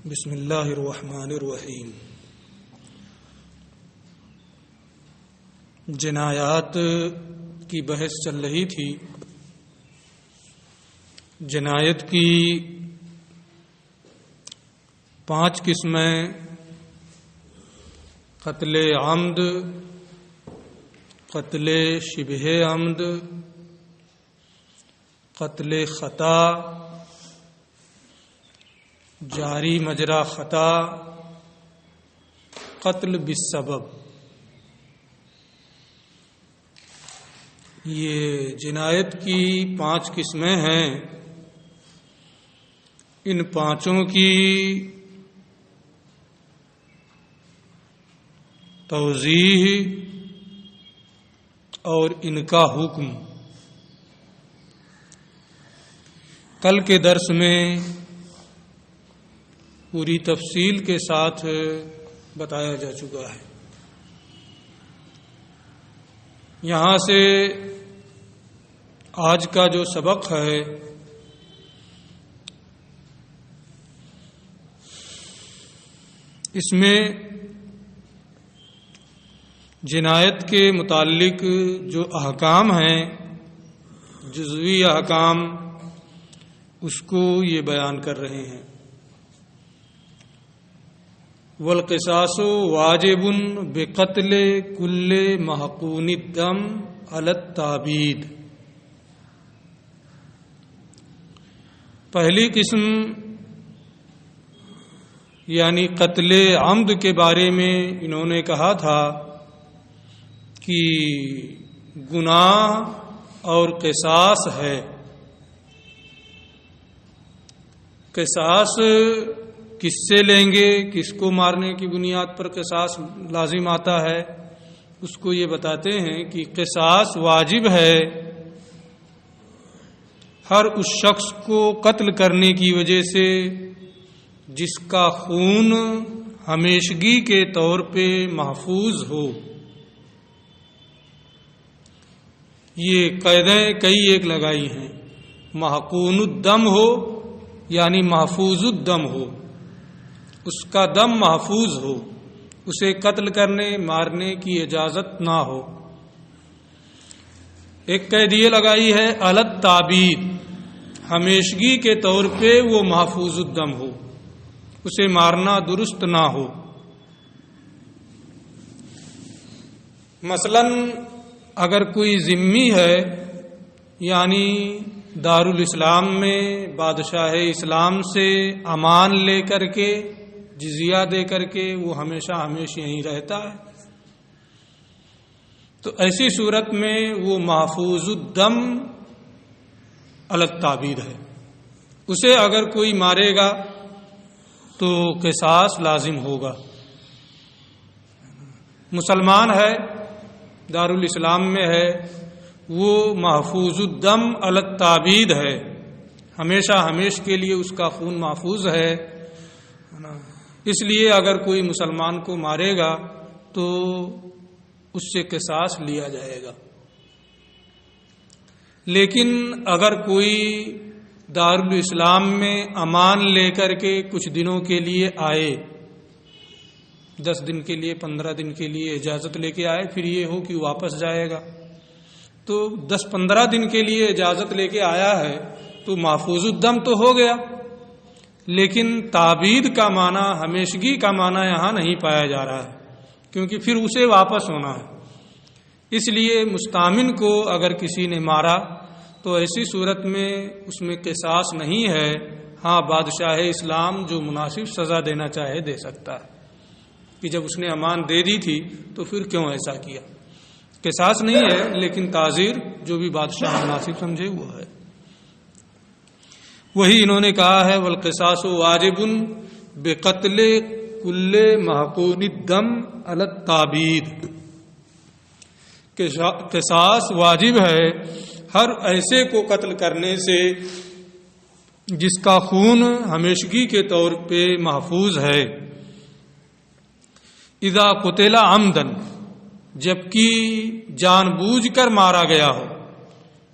بسم اللہ الرحمن الرحیم۔ جنایات کی بحث چل رہی تھی۔ جنایت کی 5 قسمیں: قتل عمد، قتل شبہ عمد، قتل خطا، جاری مجرا خطا، قتل بالسبب۔ یہ جنایت کی 5 قسمیں ہیں۔ ان 5 کی توضیح اور ان کا حکم کل کے درس میں پوری تفصیل کے ساتھ بتایا جا چکا ہے۔ یہاں سے آج کا جو سبق ہے اس میں جنایت کے متعلق جو احکام ہیں، جزوی احکام، اس کو یہ بیان کر رہے ہیں۔ والقصاص واجب بقتل کل محقون الدم علی التعبید۔ پہلی قسم یعنی قتل عمد کے بارے میں انہوں نے کہا تھا کہ گناہ اور قصاص ہے۔ قصاص کس سے لیں گے، کس کو مارنے کی بنیاد پر قصاص لازم آتا ہے، اس کو یہ بتاتے ہیں کہ قصاص واجب ہے ہر اس شخص کو قتل کرنے کی وجہ سے جس کا خون ہمیشگی کے طور پہ محفوظ ہو۔ یہ قیدیں کئی ایک لگائی ہیں۔ محقون الدم ہو یعنی محفوظ الدم ہو، اس کا دم محفوظ ہو، اسے قتل کرنے مارنے کی اجازت نہ ہو۔ ایک قید یہ لگائی ہے علی التعبید، ہمیشگی کے طور پہ وہ محفوظ الدم ہو، اسے مارنا درست نہ ہو۔ مثلا اگر کوئی ذمہ ہے، یعنی دارالاسلام میں بادشاہ اسلام سے امان لے کر کے جزیہ دے کر کے وہ ہمیشہ یہیں رہتا ہے، تو ایسی صورت میں وہ محفوظ الدم علی التعبید ہے۔ اسے اگر کوئی مارے گا تو قصاص لازم ہوگا۔ مسلمان ہے، دارالاسلام میں ہے، وہ محفوظ الدم علی التعبید ہے، ہمیشہ کے لیے اس کا خون محفوظ ہے۔ اس لیے اگر کوئی مسلمان کو مارے گا تو اس سے قصاص لیا جائے گا۔ لیکن اگر کوئی دارالاسلام میں امان لے کر کے کچھ دنوں کے لیے آئے، 10 دن کے لیے 15 دن کے لیے اجازت لے کے آئے، پھر یہ ہو کہ واپس جائے گا، تو 10-15 دن کے لیے اجازت لے کے آیا ہے تو محفوظ الدم تو ہو گیا، لیکن تعبید کا معنی، ہمیشگی کا معنی یہاں نہیں پایا جا رہا ہے، کیونکہ پھر اسے واپس ہونا ہے۔ اس لیے مستامن کو اگر کسی نے مارا تو ایسی صورت میں اس میں قصاص نہیں ہے۔ ہاں، بادشاہ اسلام جو مناسب سزا دینا چاہے دے سکتا ہے کہ جب اس نے امان دے دی تھی تو پھر کیوں ایسا کیا۔ قصاص نہیں ہے، لیکن تعزیر جو بھی بادشاہ مناسب سمجھے وہ ہے۔ وہی انہوں نے کہا ہے والقصاص واجب بقتل کل محقون الدم علی التعبید۔ قصاص واجب ہے ہر ایسے کو قتل کرنے سے جس کا خون ہمیشگی کے طور پہ محفوظ ہے۔ اذا قتل عمدن، جبکہ جان بوجھ کر مارا گیا ہو،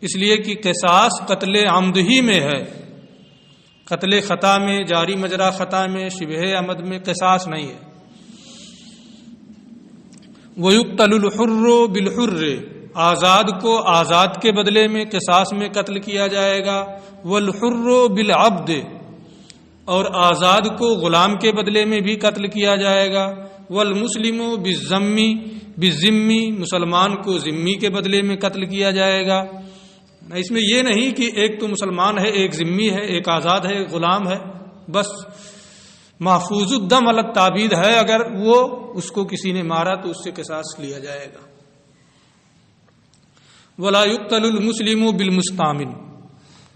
اس لیے کہ قصاص قتل عمد ہی میں ہے۔ قتل خطا میں، جاری مجرا خطا میں، شبہ عمد میں قصاص نہیں ہے۔ وَيُقْتَلُ الْحُرُّ بِالْحُرِّ، آزاد کو آزاد کے بدلے میں قصاص میں قتل کیا جائے گا۔ وَالْحُرُّ بِالْعَبْدِ، اور آزاد کو غلام کے بدلے میں بھی قتل کیا جائے گا۔ وَالْمُسْلِمُ بِالذِّمِّ، مسلمان کو ذمی کے بدلے میں قتل کیا جائے گا۔ اس میں یہ نہیں کہ ایک تو مسلمان ہے، ایک ذمی ہے، ایک آزاد ہے، ایک غلام ہے، بس محفوظ الدم علی التعبید ہے، اگر وہ اس کو کسی نے مارا تو اس سے قصاص لیا جائے گا۔ وَلَا يُقْتَلُ الْمُسْلِمُ بِالْمُسْتَعْمِنِ،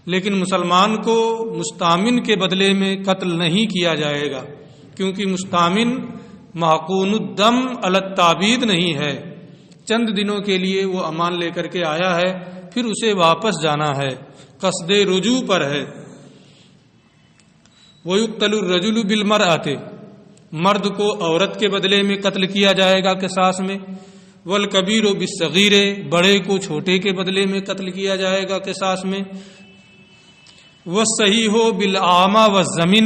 لیکن مسلمان کو مستعمن کے بدلے میں قتل نہیں کیا جائے گا، کیونکہ مستعمن محقون الدم علی التعبید نہیں ہے، چند دنوں کے لیے وہ امان لے کر کے آیا ہے، پھر اسے واپس جانا ہے، قصد رجوع پر ہے۔ وَيُقْتَلُ الرَّجُلُ بِالْمَرْأَةِ، مرد کو عورت کے بدلے میں قتل کیا جائے گا قصاص میں۔ وَالْكَبِيرُ بِالصَّغِيرِ، بڑے کو چھوٹے کے بدلے میں قتل کیا جائے گا قصاص میں۔ وَالصَّحِيحُ بِالْأَعْمَى وَالزَّمِنِ،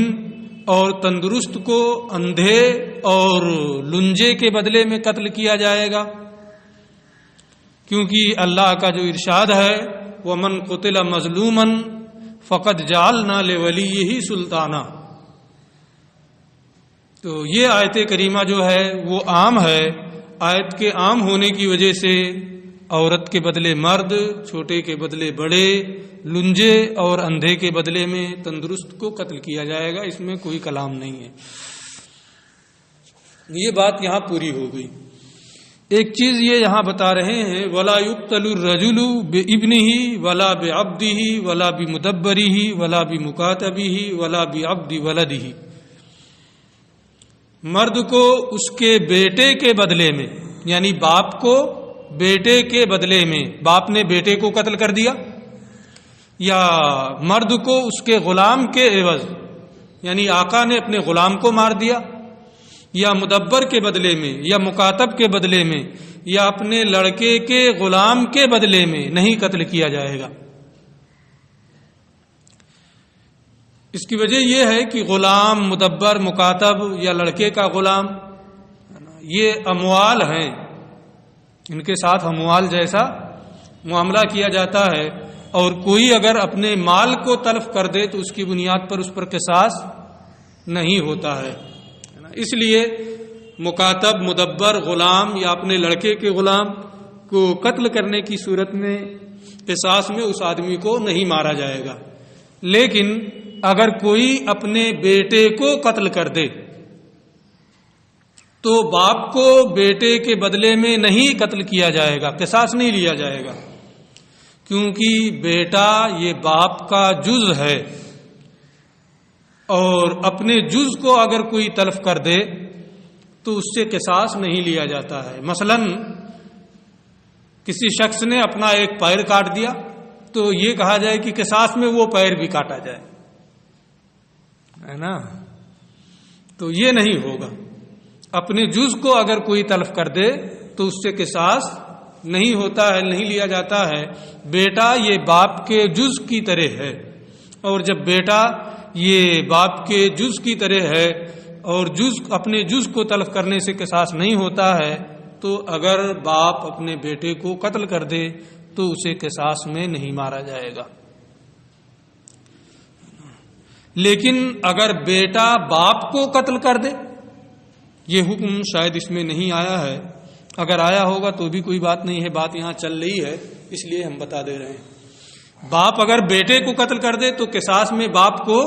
اور تندرست کو اندھے اور لنجے کے بدلے میں قتل کیا جائے گا، کیونکہ اللہ کا جو ارشاد ہے وَمَنْ قُتِلَ مَظْلُومًا فَقَدْ جَعَلْنَا لِوَلِيِّهِ سُلْطَانًا، تو یہ آیت کریمہ جو ہے وہ عام ہے۔ آیت کے عام ہونے کی وجہ سے عورت کے بدلے مرد، چھوٹے کے بدلے بڑے، لنجے اور اندھے کے بدلے میں تندرست کو قتل کیا جائے گا، اس میں کوئی کلام نہیں ہے۔ یہ بات یہاں پوری ہو گئی۔ ایک چیز یہ یہاں بتا رہے ہیں وَلَا يُقْتَلُ الرَّجُلُ بِإِبْنِهِ وَلَا بِعَبْدِهِ وَلَا بِمُدَبَّرِهِ وَلَا بِمُكَاتَبِهِ وَلَا بِعَبْدِ وَلَدِهِ، مرد کو اس کے بیٹے کے بدلے میں، یعنی باپ کو بیٹے کے بدلے میں، باپ نے بیٹے کو قتل کر دیا، یا مرد کو اس کے غلام کے عوض، یعنی آقا نے اپنے غلام کو مار دیا، یا مدبر کے بدلے میں، یا مکاتب کے بدلے میں، یا اپنے لڑکے کے غلام کے بدلے میں نہیں قتل کیا جائے گا۔ اس کی وجہ یہ ہے کہ غلام، مدبر، مکاتب یا لڑکے کا غلام یہ اموال ہیں، ان کے ساتھ اموال جیسا معاملہ کیا جاتا ہے، اور کوئی اگر اپنے مال کو تلف کر دے تو اس کی بنیاد پر اس پر قصاص نہیں ہوتا ہے۔ اس لیے مکاتب، مدبر، غلام یا اپنے لڑکے کے غلام کو قتل کرنے کی صورت میں قصاص میں اس آدمی کو نہیں مارا جائے گا، لیکن اگر کوئی اپنے بیٹے کو قتل کر دے تو باپ کو بیٹے کے بدلے میں نہیں قتل کیا جائے گا، قصاص نہیں لیا جائے گا، کیونکہ بیٹا یہ باپ کا جز ہے، اور اپنے جز کو اگر کوئی تلف کر دے تو اس سے قصاص نہیں لیا جاتا ہے۔ مثلا کسی شخص نے اپنا ایک پیر کاٹ دیا تو یہ کہا جائے کہ قصاص میں وہ پیر بھی کاٹا جائے، ہے نا؟ تو یہ نہیں ہوگا۔ اپنے جز کو اگر کوئی تلف کر دے تو اس سے قصاص نہیں ہوتا ہے، نہیں لیا جاتا ہے۔ بیٹا یہ باپ کے جز کی طرح ہے، اور جب بیٹا یہ باپ کے جز کی طرح ہے اور اپنے جز کو تلف کرنے سے قصاص نہیں ہوتا ہے، تو اگر باپ اپنے بیٹے کو قتل کر دے تو اسے قصاص میں نہیں مارا جائے گا۔ لیکن اگر بیٹا باپ کو قتل کر دے، یہ حکم شاید اس میں نہیں آیا ہے، اگر آیا ہوگا تو بھی کوئی بات نہیں ہے، بات یہاں چل رہی ہے اس لیے ہم بتا دے رہے ہیں۔ باپ اگر بیٹے کو قتل کر دے تو قصاص میں باپ کو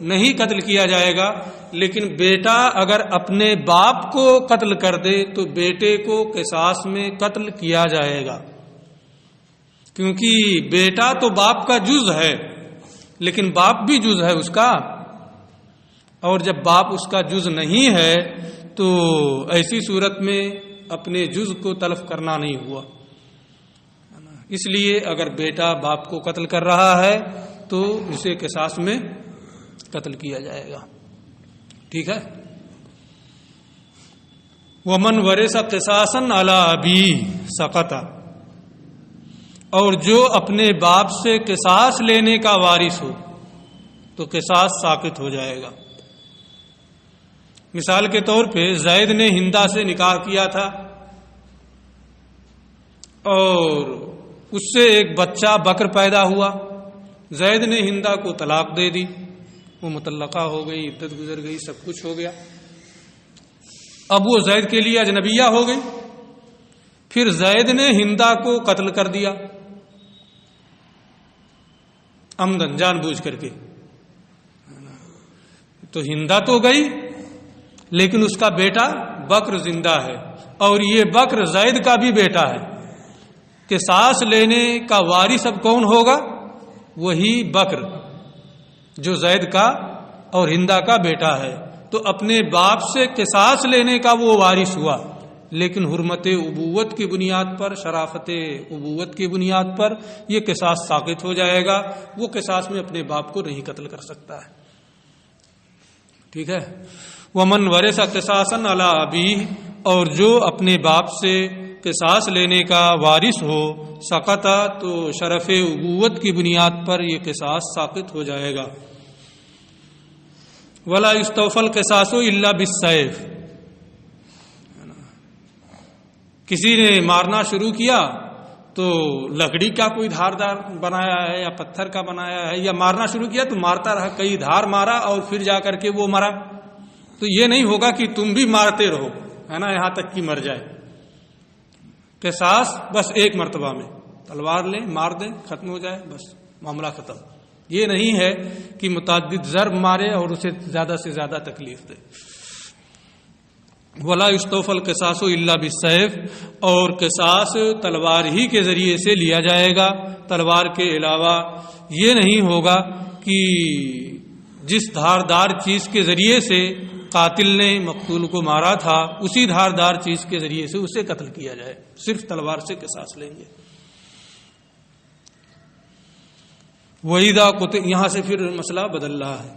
نہیں قتل کیا جائے گا، لیکن بیٹا اگر اپنے باپ کو قتل کر دے تو بیٹے کو قصاص میں قتل کیا جائے گا، کیونکہ بیٹا تو باپ کا جز ہے لیکن باپ بھی جز ہے اس کا، اور جب باپ اس کا جز نہیں ہے تو ایسی صورت میں اپنے جز کو تلف کرنا نہیں ہوا۔ اس لیے اگر بیٹا باپ کو قتل کر رہا ہے تو اسے قصاص میں قتل کیا جائے گا، ٹھیک ہے۔ وَمَنْ وَرِثَ قِصَاصًا عَلَىٰ أَبِيهِ سَقَطَ، اور جو اپنے باپ سے قصاص لینے کا وارث ہو، تو قصاص ساقط ہو جائے گا۔ مثال کے طور پہ زید نے ہندا سے نکاح کیا تھا اور اس سے ایک بچہ بکر پیدا ہوا، زید نے ہندا کو طلاق دے دی، وہ مطلقہ ہو گئی، عدت گزر گئی، سب کچھ ہو گیا۔ اب وہ زید کے لیے اجنبیہ ہو گئی، پھر زید نے ہندا کو قتل کر دیا عمدن، جان بوجھ کر کے، تو ہندا تو گئی لیکن اس کا بیٹا بکر زندہ ہے، اور یہ بکر زید کا بھی بیٹا ہے۔ قصاص لینے کا وارث اب کون ہوگا؟ وہی بکر جو زید کا اور ہندا کا بیٹا ہے، تو اپنے باپ سے قصاص لینے کا وہ وارث ہوا، لیکن حرمت ابوت کی بنیاد پر، شرافت ابوت کی بنیاد پر یہ قصاص ساقط ہو جائے گا۔ وہ قصاص میں اپنے باپ کو نہیں قتل کر سکتا ہے، ٹھیک ہے۔ ومن ورث قصاصا علی ابیہ، اور جو اپنے باپ سے قصاص لینے کا وارث ہو، سقط، تو شرف ابوت کی بنیاد پر یہ قصاص ساقط ہو جائے گا۔ ولا یستوفى القصاص الا بالسیف، کسی نے مارنا شروع کیا تو لکڑی کا کوئی دھاردار بنایا ہے یا پتھر کا بنایا ہے، یا مارنا شروع کیا تو مارتا رہا، کئی دھار مارا اور پھر جا کر کے وہ مرا، تو یہ نہیں ہوگا کہ تم بھی مارتے رہو، ہے نا، یہاں تک کہ مر جائے۔ قصاص بس ایک مرتبہ میں تلوار لیں، مار دیں، ختم ہو جائے، بس معاملہ ختم۔ یہ نہیں ہے کہ متعدد ضرب مارے اور اسے زیادہ سے زیادہ تکلیف دے۔ ولا یستوفى القصاص الا بالسیف، اور قصاص تلوار ہی کے ذریعے سے لیا جائے گا، تلوار کے علاوہ یہ نہیں ہوگا کہ جس دھاردار چیز کے ذریعے سے قاتل نے مقتول کو مارا تھا اسی دھاردار چیز کے ذریعے سے اسے قتل کیا جائے، صرف تلوار سے قصاص لیں گے۔ وَإِذَا قُتِلَ، یہاں سے پھر مسئلہ بدل رہا ہے۔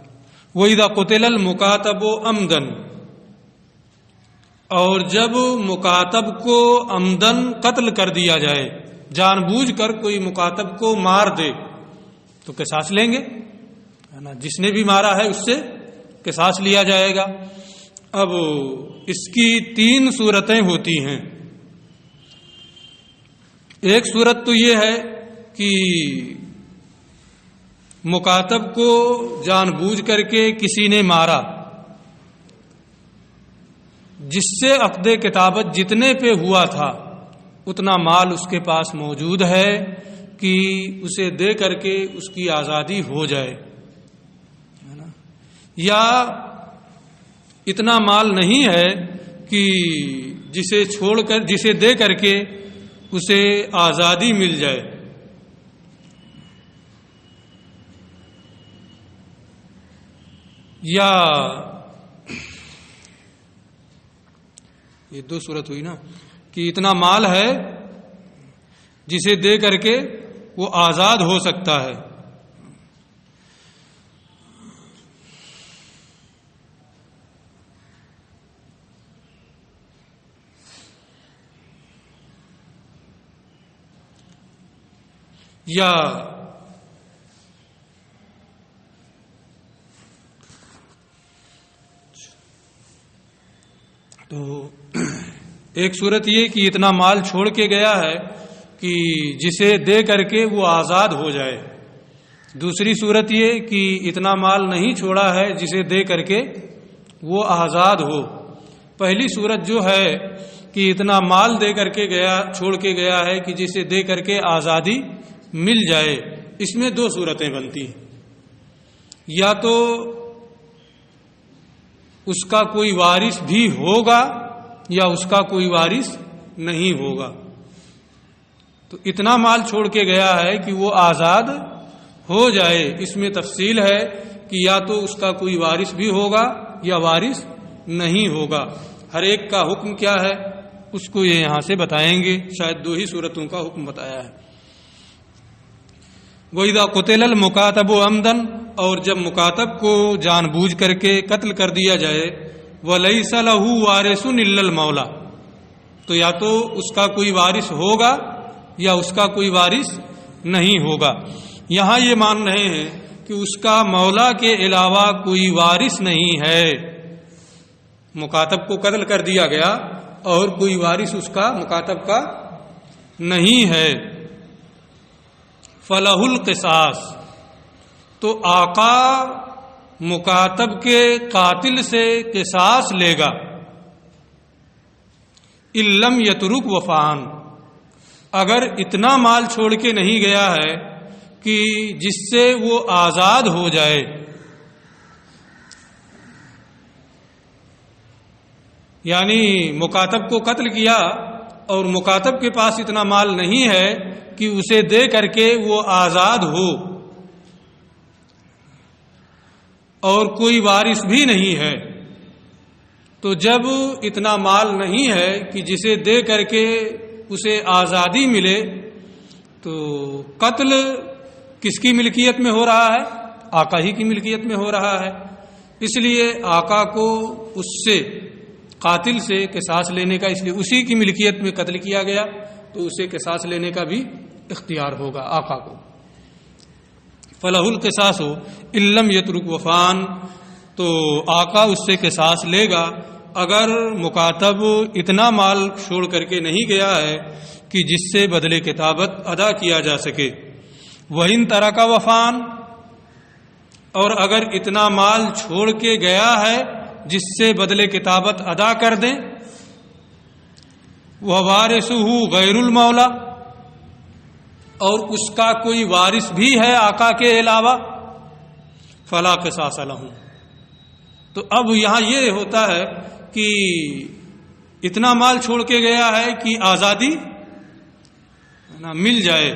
وَإِذَا قُتِلَ الْمُكَاتَبُ عَمْدًا، اور جب مکاتب کو عمدن قتل کر دیا جائے، جان بوجھ کر کوئی مکاتب کو مار دے تو قصاص لیں گے، ہے نا، جس نے بھی مارا ہے اس سے قصاص لیا جائے گا۔ اب اس کی 3 صورتیں ہوتی ہیں۔ ایک صورت تو یہ ہے کہ مکاتب کو جان بوجھ کر کے کسی نے مارا، جس سے عقد کتابت جتنے پہ ہوا تھا اتنا مال اس کے پاس موجود ہے کہ اسے دے کر کے اس کی آزادی ہو جائے، یا اتنا مال نہیں ہے کہ جسے چھوڑ کر، جسے دے کر کے اسے آزادی مل جائے، یا یہ 2 صورت ہوئی نا، کہ اتنا مال ہے جسے دے کر کے وہ آزاد ہو سکتا ہے، یا تو ایک صورت یہ کہ اتنا مال چھوڑ کے گیا ہے کہ جسے دے کر کے وہ آزاد ہو جائے، دوسری صورت یہ کہ اتنا مال نہیں چھوڑا ہے جسے دے کر کے وہ آزاد ہو۔ پہلی صورت جو ہے کہ اتنا مال دے کر کے گیا، چھوڑ کے گیا ہے کہ جسے دے کر کے آزادی مل جائے، اس میں 2 صورتیں بنتی ہیں، یا تو اس کا کوئی وارث بھی ہوگا یا اس کا کوئی وارث نہیں ہوگا۔ تو اتنا مال چھوڑ کے گیا ہے کہ وہ آزاد ہو جائے، اس میں تفصیل ہے کہ یا تو اس کا کوئی وارث بھی ہوگا یا وارث نہیں ہوگا۔ ہر ایک کا حکم کیا ہے اس کو یہ یہاں سے بتائیں گے، شاید 2 ہی صورتوں کا حکم بتایا ہے۔ وَإِذَا قُتِلَ الْمُكَاتَبُ عَمْدًا، اور جب مکاتب کو جان بوجھ کر کے قتل کر دیا جائے، وَلَيْسَ لَهُ وَارِثٌ إِلَّا الْمَوْلَى، تو یا تو اس کا کوئی وارث ہوگا یا اس کا کوئی وارث نہیں ہوگا۔ یہاں یہ مان رہے ہیں کہ اس کا مولا کے علاوہ کوئی وارث نہیں ہے. مکاتب کو قتل کر دیا گیا اور کوئی وارث اس کا مکاتب کا نہیں ہے. فلہ القصاص، تو آقا مکاتب کے قاتل سے قصاص لے گا. علم یترک وفان، اگر اتنا مال چھوڑ کے نہیں گیا ہے کہ جس سے وہ آزاد ہو جائے. یعنی مکاتب کو قتل کیا اور مکاتب کے پاس اتنا مال نہیں ہے کہ اسے دے کر کے وہ آزاد ہو، اور کوئی وارث بھی نہیں ہے. تو جب اتنا مال نہیں ہے کہ جسے دے کر کے اسے آزادی ملے، تو قتل کس کی ملکیت میں ہو رہا ہے؟ آقا ہی کی ملکیت میں ہو رہا ہے. اس لیے آقا کو اس سے، قاتل سے قصاص لینے کا، اس لیے اسی کی ملکیت میں قتل کیا گیا تو اسے قصاص لینے کا بھی اختیار ہوگا آقا کو. فلہ القصاص ان لم یترک وفان، تو آقا اس سے قصاص لے گا اگر مکاتب اتنا مال چھوڑ کر کے نہیں گیا ہے کہ جس سے بدلے کتابت ادا کیا جا سکے. وَإِن تَرَكَ وَفَانٍ، اور اگر اتنا مال چھوڑ کے گیا ہے جس سے بدلے کتابت ادا کر دیں. وَوَارِثُهُ غَيْرُ الْمَوْلَى، اور اس کا کوئی وارث بھی ہے آقا کے علاوہ. فَلَا قِصَاصَ لَهُ، تو اب یہاں یہ ہوتا ہے کہ اتنا مال چھوڑ کے گیا ہے کہ آزادی مل جائے.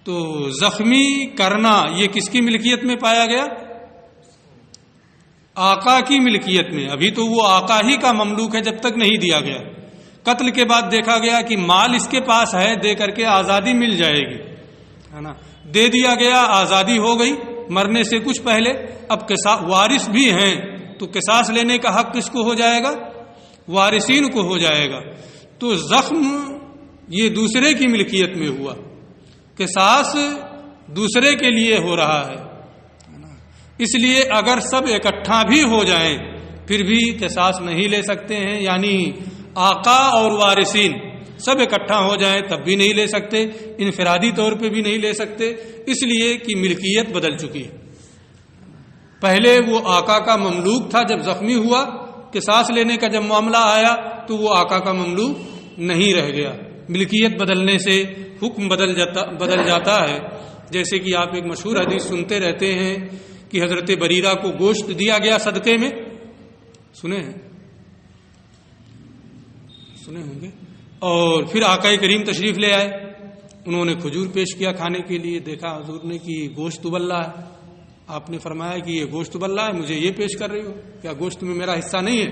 تو زخمی کرنا یہ کس کی ملکیت میں پایا گیا؟ آقا کی ملکیت میں. ابھی تو وہ آقا ہی کا مملوک ہے جب تک نہیں دیا گیا. قتل کے بعد دیکھا گیا کہ مال اس کے پاس ہے، دے کر کے آزادی مل جائے گی، ہے نا. دے دیا گیا، آزادی ہو گئی مرنے سے کچھ پہلے. اب وارث بھی ہیں تو قصاص لینے کا حق کس کو ہو جائے گا؟ وارثین کو ہو جائے گا. تو زخم یہ دوسرے کی ملکیت میں ہوا، قصاص دوسرے کے لیے ہو رہا ہے. اس لیے اگر سب اکٹھا بھی ہو جائیں پھر بھی قصاص نہیں لے سکتے ہیں. یعنی آقا اور وارثین سب اکٹھا ہو جائیں تب بھی نہیں لے سکتے، انفرادی طور پہ بھی نہیں لے سکتے، اس لیے کہ ملکیت بدل چکی ہے. پہلے وہ آقا کا مملوک تھا، جب زخمی ہوا قصاص لینے کا جب معاملہ آیا تو وہ آقا کا مملوک نہیں رہ گیا. ملکیت بدلنے سے حکم بدل جاتا ہے. جیسے کہ آپ ایک مشہور حدیث سنتے رہتے ہیں کہ حضرت بریرہ کو گوشت دیا گیا صدقے میں، سنے ہوں گے. اور پھر آقا کریم تشریف لے آئے، انہوں نے کھجور پیش کیا کھانے کے لیے. دیکھا حضور نے کہ گوشت ابل رہا ہے. آپ نے فرمایا کہ یہ گوشت ابل رہا ہے، مجھے یہ پیش کر رہی ہو، کیا گوشت میں میرا حصہ نہیں ہے؟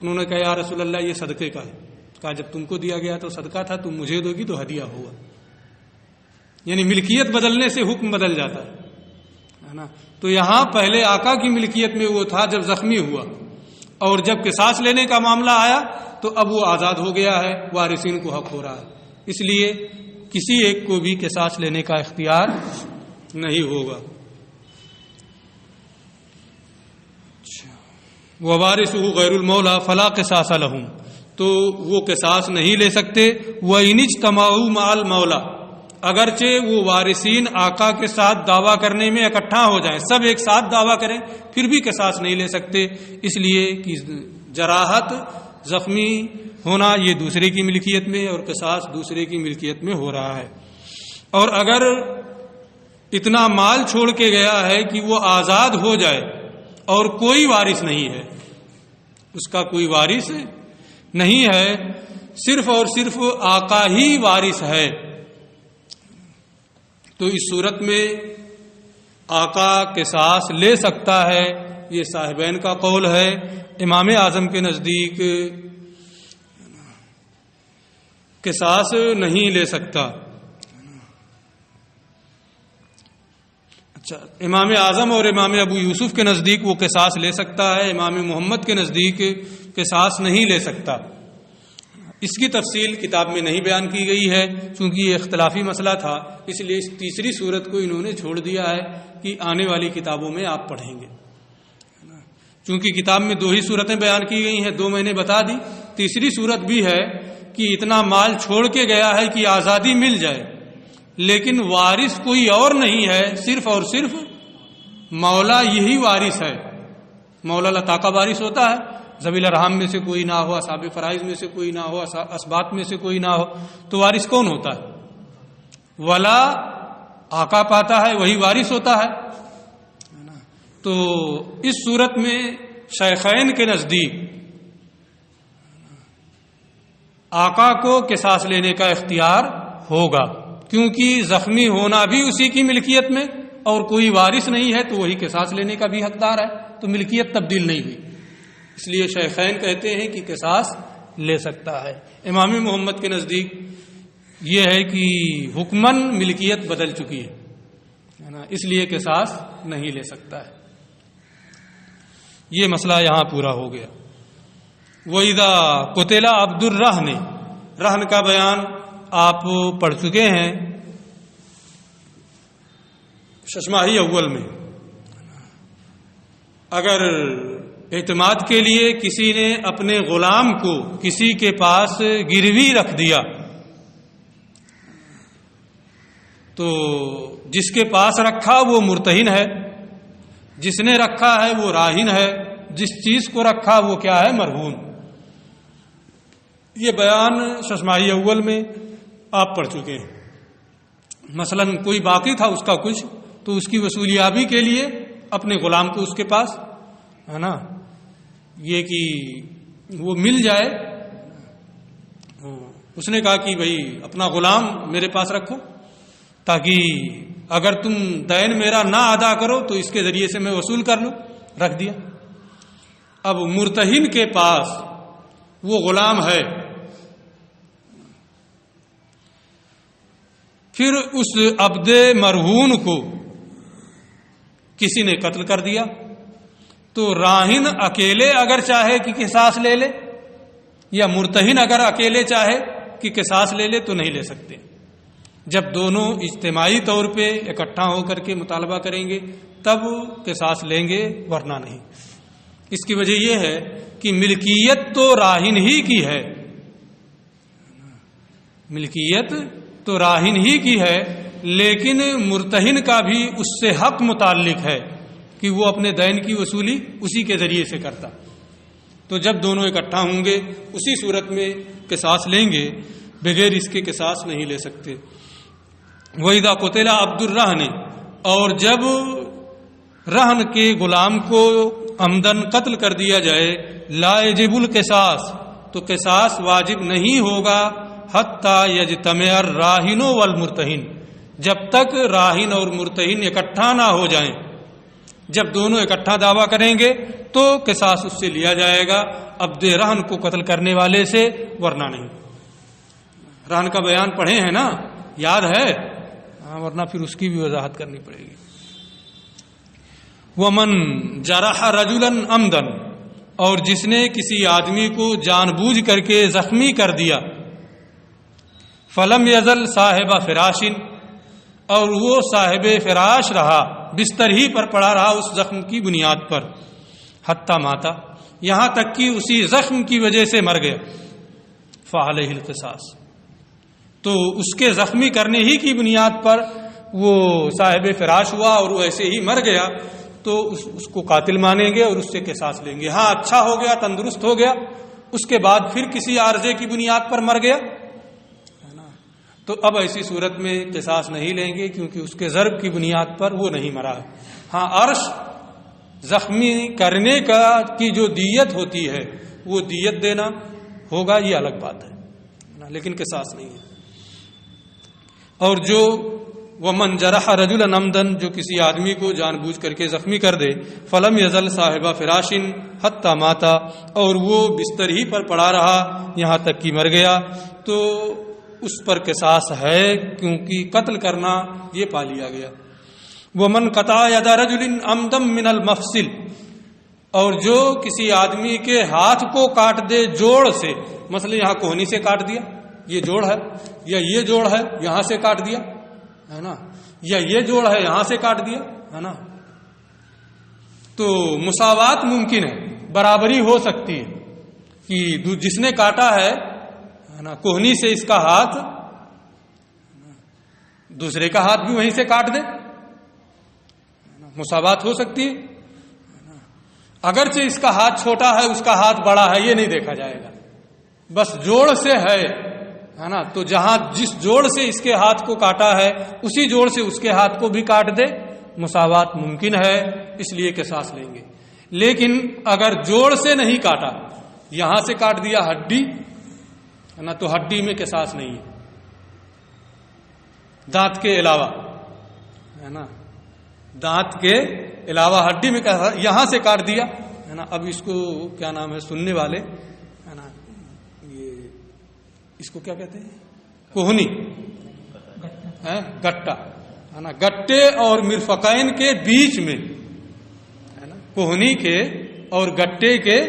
انہوں نے کہا یا رسول اللہ یہ صدقے کا ہے. کہا جب تم کو دیا گیا تو صدقہ تھا، تم مجھے دو گی تو ہدیہ ہوگا. یعنی ملکیت بدلنے سے حکم بدل جاتا ہے نا. تو یہاں پہلے آقا کی ملکیت میں وہ تھا جب زخمی ہوا، اور جب قصاص لینے کا معاملہ آیا تو اب وہ آزاد ہو گیا ہے، وارثین کو حق ہو رہا ہے. اس لیے کسی ایک کو بھی قصاص لینے کا اختیار نہیں ہوگا. وَوَارِثُهُ غَيْرُ الْمَوْلَى فَلَا قِصَاصَ لَهُمْ، تو وہ قصاص نہیں لے سکتے. وَإِنِ اجْتَمَعُوا مَعَ الْمَوْلَى، اگرچہ وہ وارثین آقا کے ساتھ دعویٰ کرنے میں اکٹھا ہو جائیں، سب ایک ساتھ دعویٰ کریں، پھر بھی قصاص نہیں لے سکتے. اس لیے کہ جراحت، زخمی ہونا یہ دوسرے کی ملکیت میں اور قصاص دوسرے کی ملکیت میں ہو رہا ہے. اور اگر اتنا مال چھوڑ کے گیا ہے کہ وہ آزاد ہو جائے اور کوئی وارث نہیں ہے، اس کا کوئی وارث نہیں ہے، صرف اور صرف آقا ہی وارث ہے، تو اس صورت میں آقا قصاص لے سکتا ہے. یہ صاحبین کا قول ہے. امام اعظم کے نزدیک قصاص نہیں لے سکتا. اچھا، امام اعظم اور امام ابو یوسف کے نزدیک وہ قصاص لے سکتا ہے، امام محمد کے نزدیک قصاص نہیں لے سکتا. اس کی تفصیل کتاب میں نہیں بیان کی گئی ہے چونکہ یہ اختلافی مسئلہ تھا، اس لیے اس تیسری صورت کو انہوں نے چھوڑ دیا ہے کہ آنے والی کتابوں میں آپ پڑھیں گے۔ چونکہ کتاب میں 2 ہی صورتیں بیان کی گئی ہیں، 2 میں نے بتا دی، تیسری صورت بھی ہے کہ اتنا مال چھوڑ کے گیا ہے کہ آزادی مل جائے، لیکن وارث کوئی اور نہیں ہے، صرف اور صرف مولا یہی وارث ہے۔ مولا لتا کا وارث ہوتا ہے، ذوی الارحام میں سے کوئی نہ ہو، اصحاب فرائض میں سے کوئی نہ ہو، اسبات میں سے کوئی نہ ہو، تو وارث کون ہوتا ہے؟ ولا آقا پاتا ہے وہی وارث ہوتا ہے۔ تو اس صورت میں شیخین کے نزدیک آقا کو قصاص لینے کا اختیار ہوگا، کیونکہ زخمی ہونا بھی اسی کی ملکیت میں اور کوئی وارث نہیں ہے تو وہی قصاص لینے کا بھی حقدار ہے، تو ملکیت تبدیل نہیں ہوئی، اس لیے شیخین کہتے ہیں کہ قصاص لے سکتا ہے۔ امام محمد کے نزدیک یہ ہے کہ حکماً ملکیت بدل چکی ہے نا، اس لیے قصاص نہیں لے سکتا ہے۔ یہ مسئلہ یہاں پورا ہو گیا۔ وَإِذَا قُتِلَ عَبْدُ الرَّهْنِ، رہن کا بیان آپ پڑھ چکے ہیں ششماہی اول میں۔ اگر اعتماد کے لیے کسی نے اپنے غلام کو کسی کے پاس گروی رکھ دیا تو جس کے پاس رکھا وہ مرتہن ہے، جس نے رکھا ہے وہ راہن ہے، جس چیز کو رکھا وہ کیا ہے؟ مرہون۔ یہ بیان ششماہی اول میں آپ پڑھ چکے ہیں۔ مثلا کوئی باقی تھا اس کا کچھ، تو اس کی وصولیابی کے لیے اپنے غلام کو اس کے پاس ہے نا، یہ کہ وہ مل جائے، اس نے کہا کہ بھائی اپنا غلام میرے پاس رکھو تاکہ اگر تم دین میرا نہ ادا کرو تو اس کے ذریعے سے میں وصول کر لوں، رکھ دیا۔ اب مرتہن کے پاس وہ غلام ہے، پھر اس عبد مرہون کو کسی نے قتل کر دیا تو راہن اکیلے اگر چاہے کہ قصاص لے لے، یا مرتہن اگر اکیلے چاہے کہ قصاص لے لے تو نہیں لے سکتے۔ جب دونوں اجتماعی طور پہ اکٹھا ہو کر کے مطالبہ کریں گے تب قصاص لیں گے، ورنہ نہیں۔ اس کی وجہ یہ ہے کہ ملکیت تو راہن ہی کی ہے، ملکیت تو راہن ہی کی ہے، لیکن مرتہن کا بھی اس سے حق متعلق ہے کہ وہ اپنے دین کی وصولی اسی کے ذریعے سے کرتا۔ تو جب دونوں اکٹھا ہوں گے اسی صورت میں قصاص لیں گے، بغیر اس کے قصاص نہیں لے سکتے۔ وَإِذَا قُتِلَ عَبْدُ الرَّهْنِ، اور جب رہن کے غلام کو عمدن قتل کر دیا جائے، لا یجب القصاص، تو قصاص واجب نہیں ہوگا، حتیٰ یجتمع الراہن والمرتہن، جب تک راہن اور مرتہن اکٹھا نہ ہو جائیں۔ جب دونوں اکٹھا دعویٰ کریں گے تو قصاص اس سے لیا جائے گا، عبد رہن کو قتل کرنے والے سے، ورنہ نہیں۔ رہن کا بیان پڑھے ہیں نا، یاد ہے؟ ورنہ پھر اس کی بھی وضاحت کرنی پڑے گی۔ وَمَن جَرَحَ رَجُلًا عَمْدًا، اور جس نے کسی آدمی کو جان بوجھ کر کے زخمی کر دیا، فَلَمْ يَزَلْ صَاحِبَ فِرَاشٍ، اور وہ صاحب فراش رہا، بستر ہی پر پڑا رہا اس زخم کی بنیاد پر، حتیٰ ماتا، یہاں تک کہ اسی زخم کی وجہ سے مر گیا، فَعَلَيْهِ الْقِصَاص، تو اس کے زخمی کرنے ہی کی بنیاد پر وہ صاحب فراش ہوا اور وہ ایسے ہی مر گیا، تو اس کو قاتل مانیں گے اور اس سے قصاص لیں گے۔ ہاں اچھا ہو گیا، تندرست ہو گیا، اس کے بعد پھر کسی عارضے کی بنیاد پر مر گیا تو اب ایسی صورت میں قصاص نہیں لیں گے، کیونکہ اس کے ضرب کی بنیاد پر وہ نہیں مرا ہے۔ ہاں عرش زخمی کرنے کی جو دیت ہوتی ہے وہ دیت دینا ہوگا، یہ الگ بات ہے، لیکن قصاص نہیں ہے۔ اور جو ومن جرح رجلا عمدا، جو کسی آدمی کو جان بوجھ کر کے زخمی کر دے، فلم یزل صاحب فراشن حتی ماتا، اور وہ بستر ہی پر پڑا رہا یہاں تک کہ مر گیا، تو اس پر قصاص ہے، کیونکہ قتل کرنا یہ پا لیا گیا۔ ومن قطع ید رجل عمدا من المفصل، اور جو کسی آدمی کے ہاتھ کو کاٹ دے جوڑ سے، مثلا یہاں کوہنی سے کاٹ دیا، یہ جوڑ ہے، یا یہ جوڑ ہے یہاں سے کاٹ دیا ہے نا، یا یہ جوڑ ہے یہاں سے کاٹ دیا ہے نا، تو مساوات ممکن ہے، برابری ہو سکتی ہے کہ جس نے کاٹا ہے نا کوہنی سے اس کا ہاتھ، دوسرے کا ہاتھ بھی وہیں سے کاٹ دے، مساوات ہو سکتی ہے۔ اگرچہ اس کا ہاتھ چھوٹا ہے اس کا ہاتھ بڑا ہے یہ نہیں دیکھا جائے گا، بس جوڑ سے ہے نا، تو جہاں جس جوڑ سے اس کے ہاتھ کو کاٹا ہے اسی جوڑ سے اس کے ہاتھ کو بھی کاٹ دے، مساوات ممکن ہے، اس لیے قصاص لیں گے۔ لیکن اگر جوڑ سے نہیں کاٹا، یہاں سے کاٹ دیا ہڈی ہے نا، تو ہڈی میں قصاص نہیں ہے، دانت کے علاوہ ہے نا، دانت کے علاوہ ہڈی میں یہاں سے کاٹ دیا ہے نا۔ اب اس کو کیا نام ہے سننے والے ہے نا، یہ اس کو کیا کہتے ہیں، کوہنی گٹا ہے نا، گٹے اور مرفقین کے بیچ میں ہے نا، کوہنی کے اور گٹے کے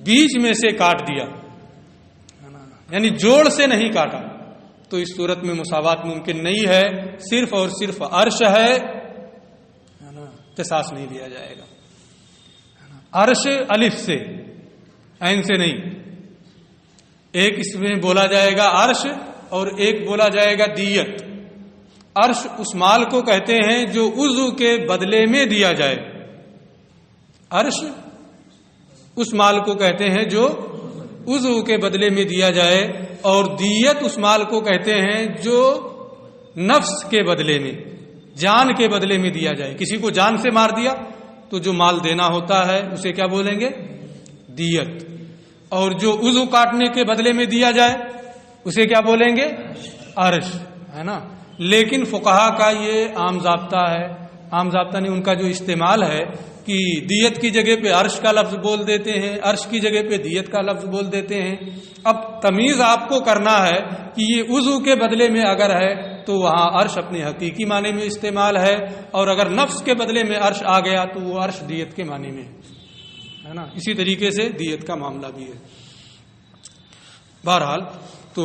بیچ میں سے کاٹ دیا ہے نا، یعنی جوڑ سے نہیں کاٹا، تو اس صورت میں مساوات ممکن نہیں ہے، صرف اور صرف عرش ہے نا، قصاص نہیں لیا جائے گا۔ عرش الف سے، عین سے نہیں، ایک اس میں بولا جائے گا عرش اور ایک بولا جائے گا دیت۔ عرش اس مال کو کہتے ہیں جو عضو کے بدلے میں دیا جائے، عرش اس مال کو کہتے ہیں جو عضو کے بدلے میں دیا جائے، اور دیت اس مال کو کہتے ہیں جو نفس کے بدلے میں، جان کے بدلے میں دیا جائے۔ کسی کو جان سے مار دیا تو جو مال دینا ہوتا ہے اسے کیا بولیں گے، دیت، اور جو عضو کاٹنے کے بدلے میں دیا جائے اسے کیا بولیں گے، عرش ہے نا۔ لیکن فقہا کا یہ عام ضابطہ ہے، عام ضابطہ نہیں، ان کا جو استعمال ہے کہ دیت کی جگہ پہ عرش کا لفظ بول دیتے ہیں، عرش کی جگہ پہ دیت کا لفظ بول دیتے ہیں۔ اب تمیز آپ کو کرنا ہے کہ یہ عضو کے بدلے میں اگر ہے تو وہاں عرش اپنے حقیقی معنی میں استعمال ہے، اور اگر نفس کے بدلے میں عرش آ گیا تو وہ عرش دیت کے معنی میں ہے نا۔ اسی طریقے سے دیت کا معاملہ بھی ہے۔ بہرحال تو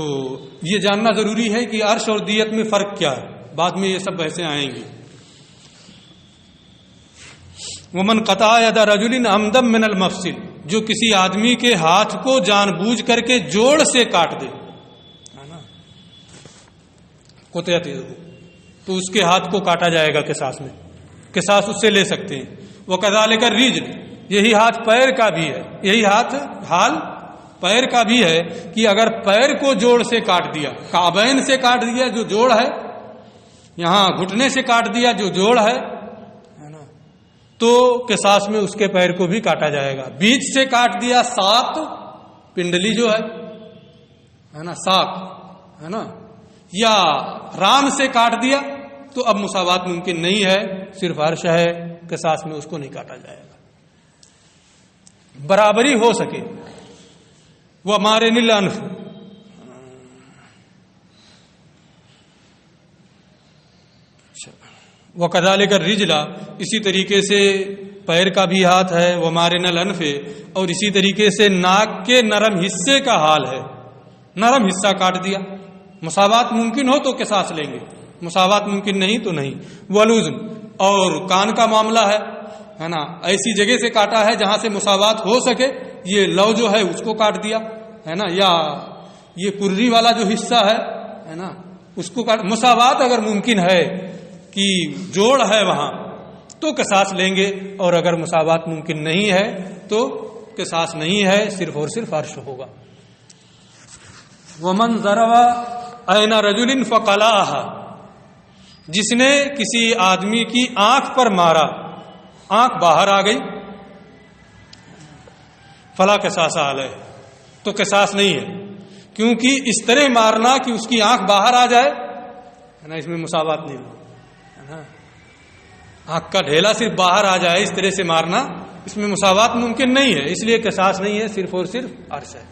یہ جاننا ضروری ہے کہ عرش اور دیت میں فرق کیا ہے، بعد میں یہ سب بحثیں آئیں گی۔ ومن قطع يد رجل عمدا من المفصل، جو کسی آدمی کے ہاتھ کو جان بوجھ کر کے جوڑ سے کاٹ دے ہے نا، قطعت تو اس کے ہاتھ کو کاٹا جائے گا قصاص میں، قصاص اس سے لے سکتے ہیں۔ وکذالک الرجل، یہی ہاتھ پیر کا بھی ہے، یہی ہاتھ حال پیر کا بھی ہے کہ اگر پیر کو جوڑ سے کاٹ دیا، کعبین سے کاٹ دیا جو جوڑ ہے، یہاں گھٹنے سے کاٹ دیا جو جوڑ ہے نا، تو قصاص میں اس کے پیر کو بھی کاٹا جائے گا۔ بیچ سے کاٹ دیا، ساق پنڈلی جو ہے نا، ساق ہے نا، یا ران سے کاٹ دیا تو اب مساوات ممکن نہیں ہے، صرف عرش ہے، قصاص میں اس کو نہیں کاٹا جائے گا، برابری ہو سکے۔ وہ ہمارے نیلانف، وہ کذالک الرجل، اسی طریقے سے پیر کا بھی ہاتھ ہے، وہ ہمارے نلانف، اور اسی طریقے سے ناک کے نرم حصے کا حال ہے، نرم حصہ کاٹ دیا۔ مساوات ممکن ہو تو قصاص لیں گے، مساوات ممکن نہیں تو نہیں۔ والوزن، اور کان کا معاملہ ہے نا، ایسی جگہ سے کاٹا ہے جہاں سے مساوات ہو سکے، یہ لو جو ہے اس کو کاٹ دیا ہے نا، یا یہ کرری والا جو حصہ ہے نا اس کو کاٹ۔ مساوات اگر ممکن ہے کہ جوڑ ہے وہاں تو قصاص لیں گے، اور اگر مساوات ممکن نہیں ہے تو قصاص نہیں ہے، صرف اور صرف عرش ہوگا۔ ومن ضرب عین رجل فقلعها، جس نے کسی آدمی کی آنکھ پر مارا، آنکھ باہر آ گئی، فلا قصاص علیہ، تو قصاص نہیں ہے، کیونکہ اس طرح مارنا کہ اس کی آنکھ باہر آ جائے ہے نا، اس میں مساوات نہیں ہے نا، آنکھ کا ڈھیلا صرف باہر آ جائے اس طرح سے مارنا، اس میں مساوات ممکن نہیں ہے، اس لیے قصاص نہیں ہے، صرف اور صرف عرش ہے۔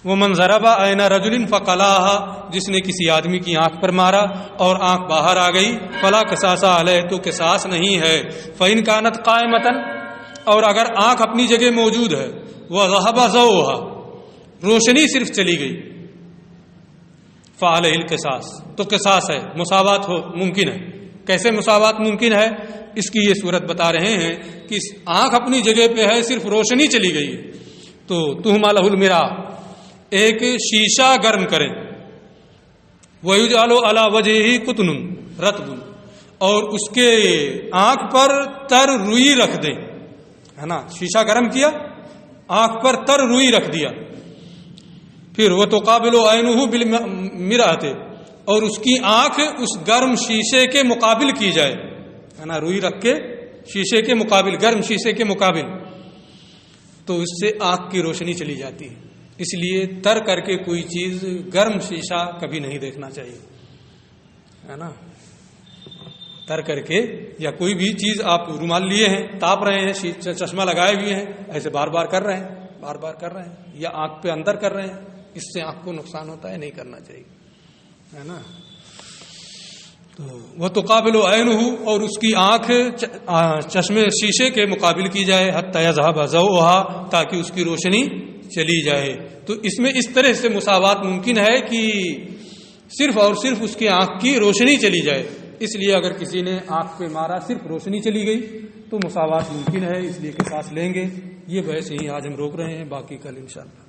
ومن ضرب عین رجل فقلعها، جس نے کسی آدمی کی آنکھ پر مارا اور آنکھ باہر آ گئی، فلا قصاص علیہ، تو قصاص نہیں ہے۔ فإن كانت قائمة، اور اگر آنکھ اپنی جگہ موجود ہے، وہ ذہب ضوءھا، روشنی صرف چلی گئی، فعلیہ القصاص، تو قصاص ہے، مساوات ممکن ہے۔ کیسے مساوات ممکن ہے؟ اس کی یہ صورت بتا رہے ہیں کہ آنکھ اپنی جگہ پہ ہے، صرف روشنی چلی گئی ہے، تو تہما لہ المرا، ایک شیشہ گرم کریں، وَيُجْعَلُ عَلَى وَجْهِهِ قُطْنٌ رَطْبٌ، اور اس کے آنکھ پر تر روئی رکھ دیں، ہے نا، شیشہ گرم کیا، آنکھ پر تر روئی رکھ دیا، پھر وَتُقَابِلُ عَيْنُهُ بِالْمِرْآةِ، اور اس کی آنکھ اس گرم شیشے کے مقابل کی جائے، ہے نا، روئی رکھ کے شیشے کے مقابل، گرم شیشے کے مقابل، تو اس سے آنکھ کی روشنی چلی جاتی ہے۔ اس لیے تر کر کے کوئی چیز، گرم شیشہ کبھی نہیں دیکھنا چاہیے، ہے نا، تر کر کے، یا کوئی بھی چیز آپ رومال لیے ہیں، تاپ رہے ہیں، چشمہ لگائے ہوئے ہیں، ایسے بار بار کر رہے ہیں، یا آنکھ پہ اندر کر رہے ہیں، اس سے آنکھ کو نقصان ہوتا ہے، نہیں کرنا چاہیے، ہے نا۔ تو وہ تقابل عینہ، اور اس کی آنکھ چشمے شیشے کے مقابل کی جائے، حتی یذھب ضوءھا، تاکہ اس کی روشنی چلی جائے۔ تو اس میں اس طرح سے مساوات ممکن ہے کہ صرف اور صرف اس کی آنکھ کی روشنی چلی جائے۔ اس لیے اگر کسی نے آنکھ پہ مارا، صرف روشنی چلی گئی، تو مساوات ممکن ہے، اس لیے قصاص لیں گے۔ یہ بحث یہیں آج ہم روک رہے ہیں، باقی کل انشاءاللہ۔